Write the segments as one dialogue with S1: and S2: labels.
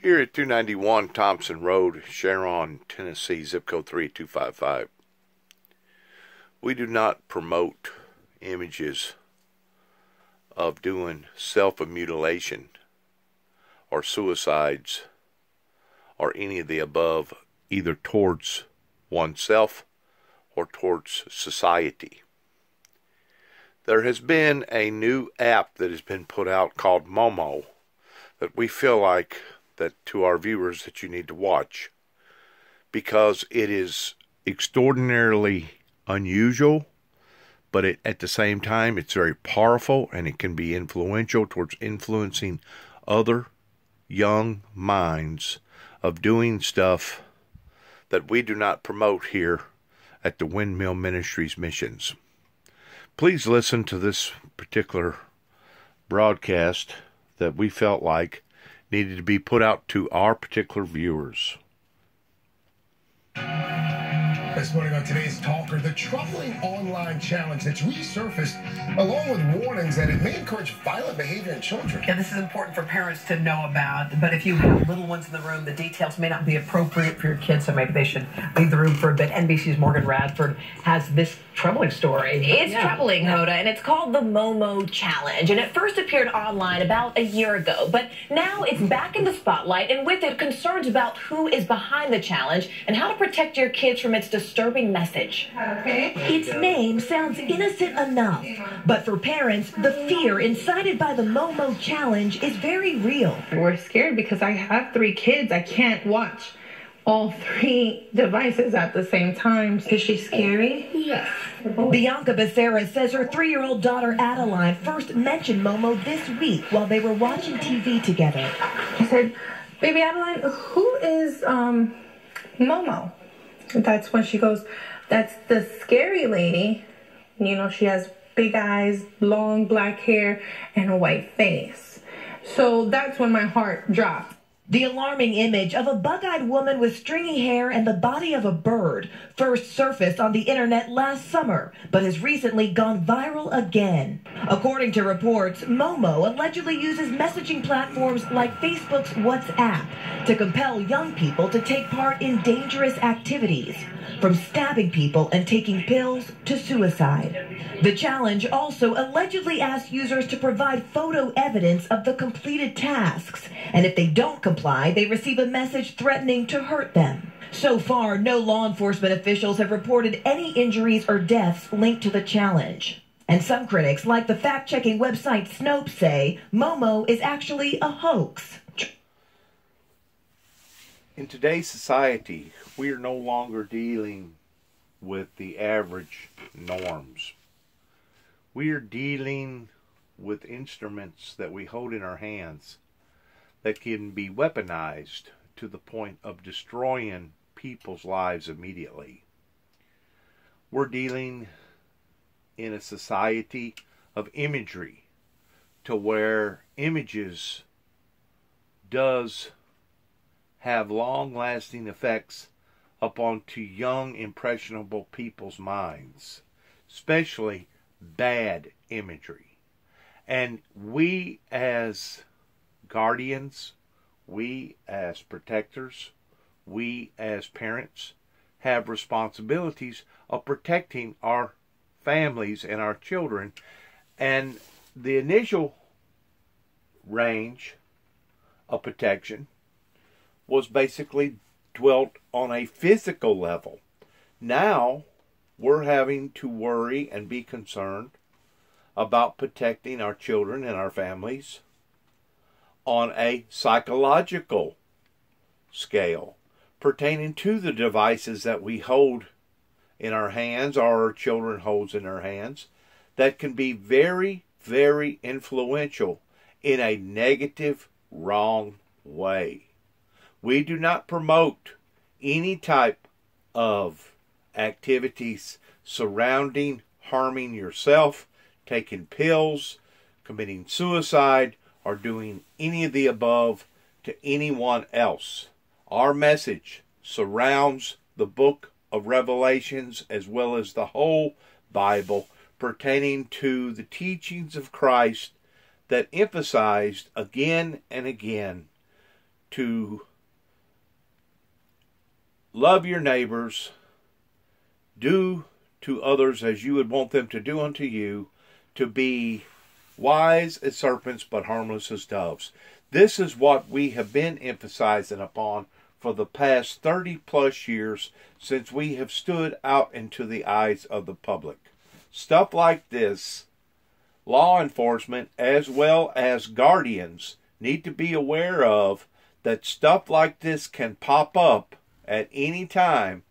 S1: Here at 291 Thompson Road, Sharon, Tennessee, zip code 38255. We do not promote images of doing self-mutilation or suicides or any of the above, either towards oneself or towards society. There has been a new app that has been put out called Momo that we feel like that to our viewers that you need to watch, because it is extraordinarily unusual, but at the same time it's very powerful, and it can be influential towards influencing other young minds of doing stuff that we do not promote here at the Windmill Ministries missions. Please listen to this particular broadcast that we felt like needed to be put out to our particular viewers.
S2: This morning on today's Talker, the troubling online challenge that's resurfaced, along with warnings that it may encourage violent behavior in children.
S3: Yeah, this is important for parents to know about, but if you have little ones in the room, the details may not be appropriate for your kids, so maybe they should leave the room for a bit. NBC's Morgan Radford has this troubling story.
S4: It's troubling, Hoda, and it's called the Momo Challenge, and it first appeared online about a year ago, but now it's back in the spotlight, and with it, concerns about who is behind the challenge and how to protect your kids from its disturbing message.
S5: Its name sounds innocent enough, but for parents, the fear incited by the Momo Challenge is very real.
S6: We're scared because I have 3 kids. I can't watch all 3 devices at the same time. Is she scary?
S5: Yes. Bianca Becerra says her 3-year-old daughter Adeline first mentioned Momo this week while they were watching TV together.
S6: She said, "Baby Adeline, who is Momo?" That's when she goes, "That's the scary lady. You know, she has big eyes, long black hair, and a white face." So that's when my heart dropped.
S5: The alarming image of a bug-eyed woman with stringy hair and the body of a bird first surfaced on the internet last summer, but has recently gone viral again. According to reports, Momo allegedly uses messaging platforms like Facebook's WhatsApp to compel young people to take part in dangerous activities, from stabbing people and taking pills to suicide. The challenge also allegedly asks users to provide photo evidence of the completed tasks, and if they don't comply, they receive a message threatening to hurt them. So far, no law enforcement officials have reported any injuries or deaths linked to the challenge. And some critics, like the fact-checking website Snopes, say Momo is actually a hoax.
S1: In today's society, we are no longer dealing with the average norms. We are dealing with instruments that we hold in our hands that can be weaponized to the point of destroying people's lives immediately. We're dealing in a society of imagery, to where images does have long-lasting effects upon to young, impressionable people's minds, especially bad imagery. And we as guardians, we as protectors, we as parents have responsibilities of protecting our families and our children. And the initial range of protection was basically dwelt on a physical level. Now we're having to worry and be concerned about protecting our children and our families on a psychological scale, pertaining to the devices that we hold in our hands, or our children holds in their hands, that can be very, very influential in a negative, wrong way. We do not promote any type of activities surrounding harming yourself, taking pills, committing suicide, or doing any of the above to anyone else. Our message surrounds the book of Revelations as well as the whole Bible, pertaining to the teachings of Christ that emphasized again and again to love your neighbors, do to others as you would want them to do unto you, to be wise as serpents but harmless as doves. This is what we have been emphasizing upon for the past 30 plus years since we have stood out into the eyes of the public. Stuff like this, law enforcement as well as guardians need to be aware of, that stuff like this can pop up at any time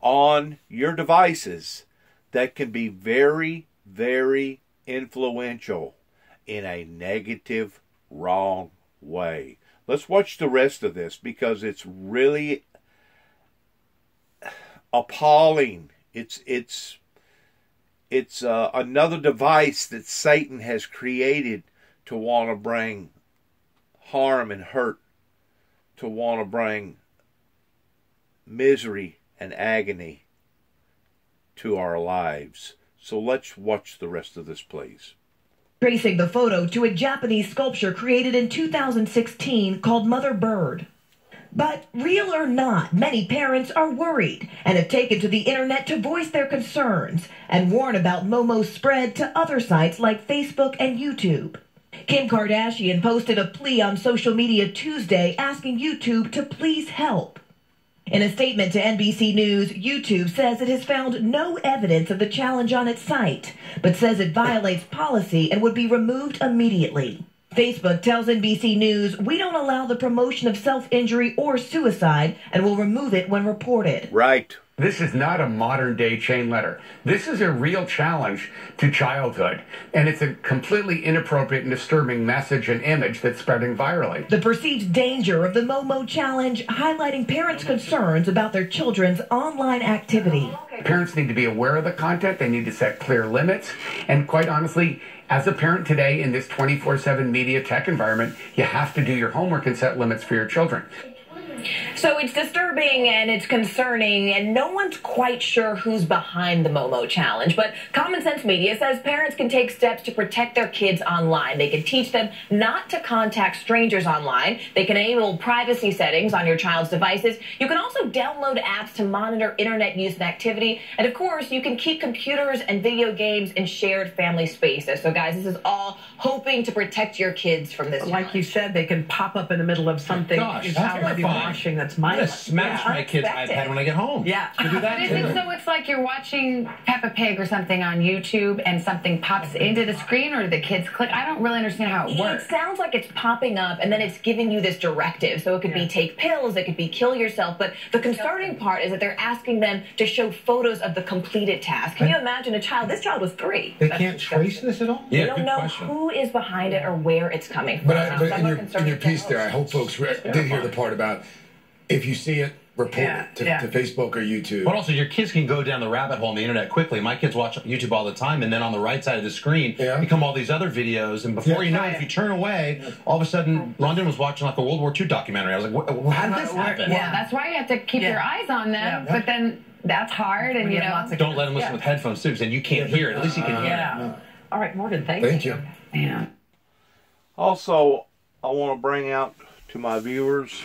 S1: on your devices that can be very, very influential in a negative, wrong way. Let's watch the rest of this because it's really appalling. It's another device that Satan has created to want to bring harm and hurt, to want to bring misery and agony to our lives. So let's watch the rest of this, please.
S5: Tracing the photo to a Japanese sculpture created in 2016 called Mother Bird. But real or not, many parents are worried and have taken to the internet to voice their concerns and warn about Momo's spread to other sites like Facebook and YouTube. Kim Kardashian posted a plea on social media Tuesday asking YouTube to please help. In a statement to NBC News, YouTube says it has found no evidence of the challenge on its site, but says it violates policy and would be removed immediately. Facebook tells NBC News, "We don't allow the promotion of self-injury or suicide and will remove it when reported."
S1: Right.
S7: This is not a modern-day chain letter. This is a real challenge to childhood, and it's a completely inappropriate and disturbing message and image that's spreading virally.
S5: The perceived danger of the Momo challenge, highlighting parents' concerns about their children's online activity.
S7: Parents need to be aware of the content. They need to set clear limits. And quite honestly, as a parent today in this 24/7 media tech environment, you have to do your homework and set limits for your children.
S4: So it's disturbing and it's concerning, and no one's quite sure who's behind the Momo challenge. But Common Sense Media says parents can take steps to protect their kids online. They can teach them not to contact strangers online. They can enable privacy settings on your child's devices. You can also download apps to monitor internet use and activity. And of course, you can keep computers and video games in shared family spaces. So guys, this is all hoping to protect your kids from this
S3: Like you said, they can pop up in the middle of something.
S8: Gosh,
S3: you
S8: that's
S3: might be
S8: terrifying.
S3: watching that's
S8: I'm gonna
S3: mindless.
S8: smash my kid's
S4: unexpected.
S8: iPad when I get home.
S3: Yeah.
S8: To do that
S9: But is
S8: too.
S9: it so it's like you're watching Peppa Pig or something on YouTube and something pops into the screen, or do the kids click? I don't really understand how it
S4: It
S9: works.
S4: sounds like it's popping up and then it's giving you this directive. So it could be take pills, it could be kill yourself. But the concerning part is that they're asking them to show photos of the completed task. Can you imagine a child? This child was 3.
S10: They can't trace this at all?
S4: They
S8: Yeah,
S4: don't
S8: good
S4: know
S8: question.
S4: who is behind it or where it's coming from.
S2: But
S4: Some
S2: in
S4: are
S2: your
S4: concerned
S2: piece there, I
S4: that-
S2: hope folks did hear the part about if you see it, report
S3: Yeah,
S2: it to,
S3: yeah.
S2: to Facebook or YouTube.
S8: But also, your kids can go down the rabbit hole on the internet quickly. My kids watch YouTube all the time, and then on the right side of the screen become all these other videos. And before you know it, if you turn away, all of a sudden, London was watching like a World War II documentary. I was like, how did this happen?
S9: Yeah, that's why you have to keep your eyes on them.
S3: Yeah.
S9: But then that's hard, and
S3: We
S9: you
S3: have
S9: know.
S3: lots of
S8: Don't let them listen with headphones, too, because then you can't hear it. At least you can hear it.
S3: Yeah. All right, Morgan, thank
S2: Thank you.
S9: Yeah.
S1: Also, I want to bring out to my viewers,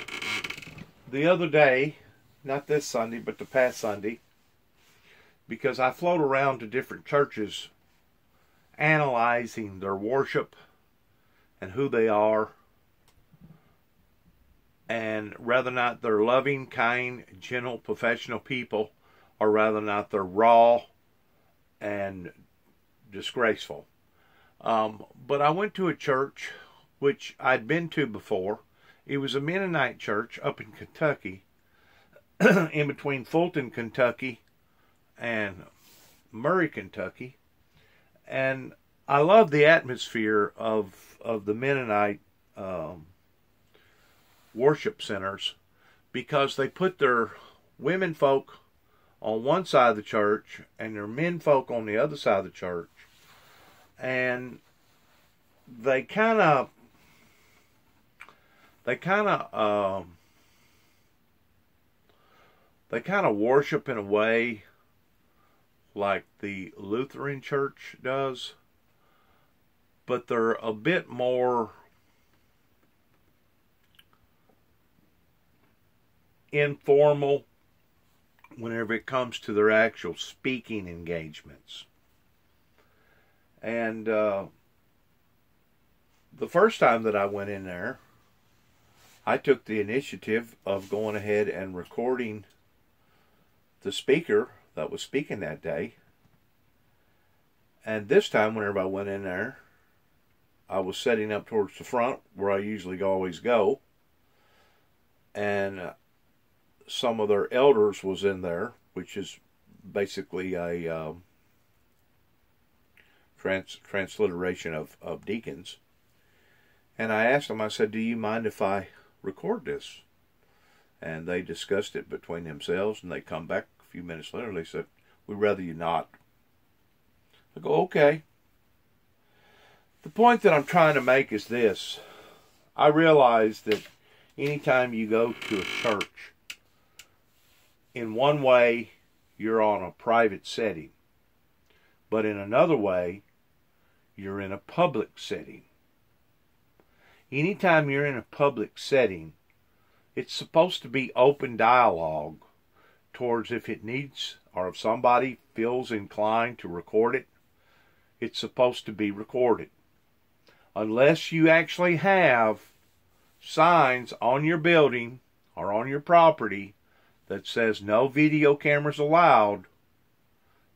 S1: the other day, not this Sunday, but the past Sunday, because I float around to different churches analyzing their worship and who they are, and whether or not they're loving, kind, gentle, professional people, or whether or not they're raw and disgraceful. But I went to a church which I'd been to before. It was a Mennonite church up in Kentucky, in between Fulton, Kentucky, and Murray, Kentucky. And I love the atmosphere of the Mennonite worship centers, because they put their women folk on one side of the church and their men folk on the other side of the church. And they kind of worship in a way like the Lutheran Church does, but they're a bit more informal whenever it comes to their actual speaking engagements. And the first time that I went in there, I took the initiative of going ahead and recording the speaker that was speaking that day. And this time, whenever I went in there, I was setting up towards the front where I usually always go. And some of their elders was in there, which is basically a transliteration of deacons. And I asked them, I said, do you mind if I record this? And they discussed it between themselves, and they come back a few minutes later and they said, we'd rather you not. I go, okay. The point that I'm trying to make is this. I realize that anytime you go to a church, in one way, you're on a private setting. But in another way, you're in a public setting. Anytime you're in a public setting, it's supposed to be open dialogue towards if it needs, or if somebody feels inclined to record it, it's supposed to be recorded. Unless you actually have signs on your building or on your property that says no video cameras allowed,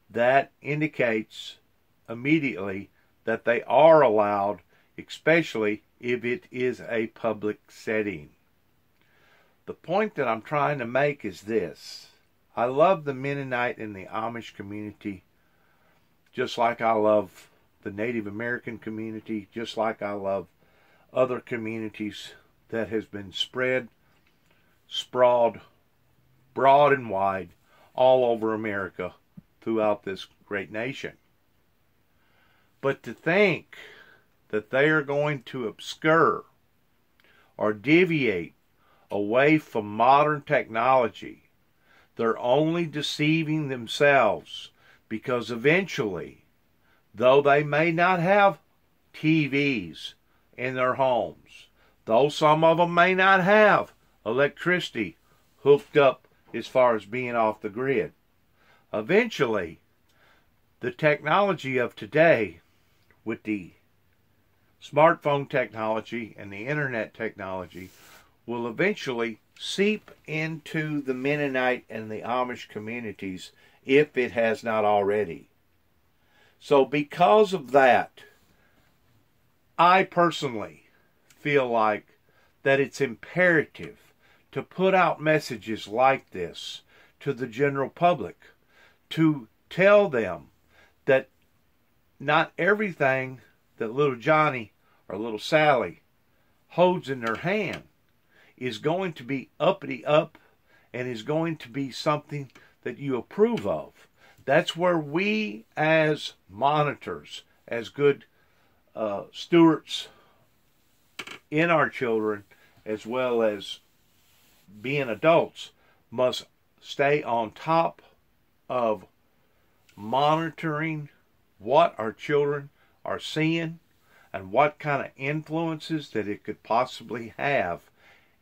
S1: that indicates immediately that they are allowed, especially if it is a public setting. The point that I'm trying to make is this. I love the Mennonite and the Amish community just like I love the Native American community, just like I love other communities that has been sprawled broad and wide all over America throughout this great nation. But to think that they are going to obscure or deviate away from modern technology, they're only deceiving themselves, because eventually, though they may not have TVs in their homes, though some of them may not have electricity hooked up as far as being off the grid, eventually, the technology of today, with the smartphone technology and the internet technology, will eventually seep into the Mennonite and the Amish communities if it has not already. So because of that, I personally feel like that it's imperative to put out messages like this to the general public, to tell them that not everything that little Johnny or little Sally holds in their hand is going to be uppity up and is going to be something that you approve of. That's where we as monitors, as good stewards in our children, as well as being adults, must stay on top of monitoring what our children are seeing and what kind of influences that it could possibly have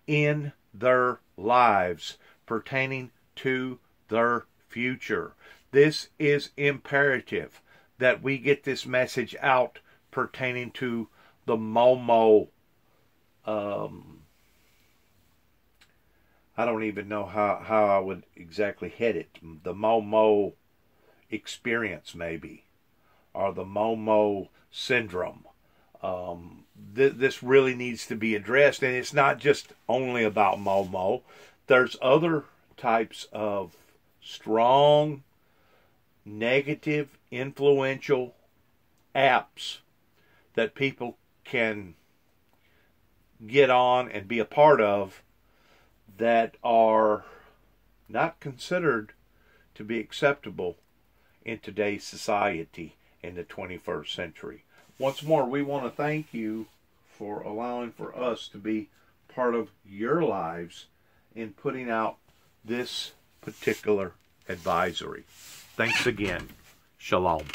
S1: in their lives pertaining to their future. This is imperative that we get this message out pertaining to the Momo. I don't even know how I would exactly head it. The Momo experience, maybe, or the Momo syndrome. This really needs to be addressed, and it's not just only about Momo. There's other types of strong, negative, influential apps that people can get on and be a part of that are not considered to be acceptable in today's society in the 21st century. Once more, we want to thank you for allowing for us to be part of your lives in putting out this particular advisory. Thanks again. Shalom.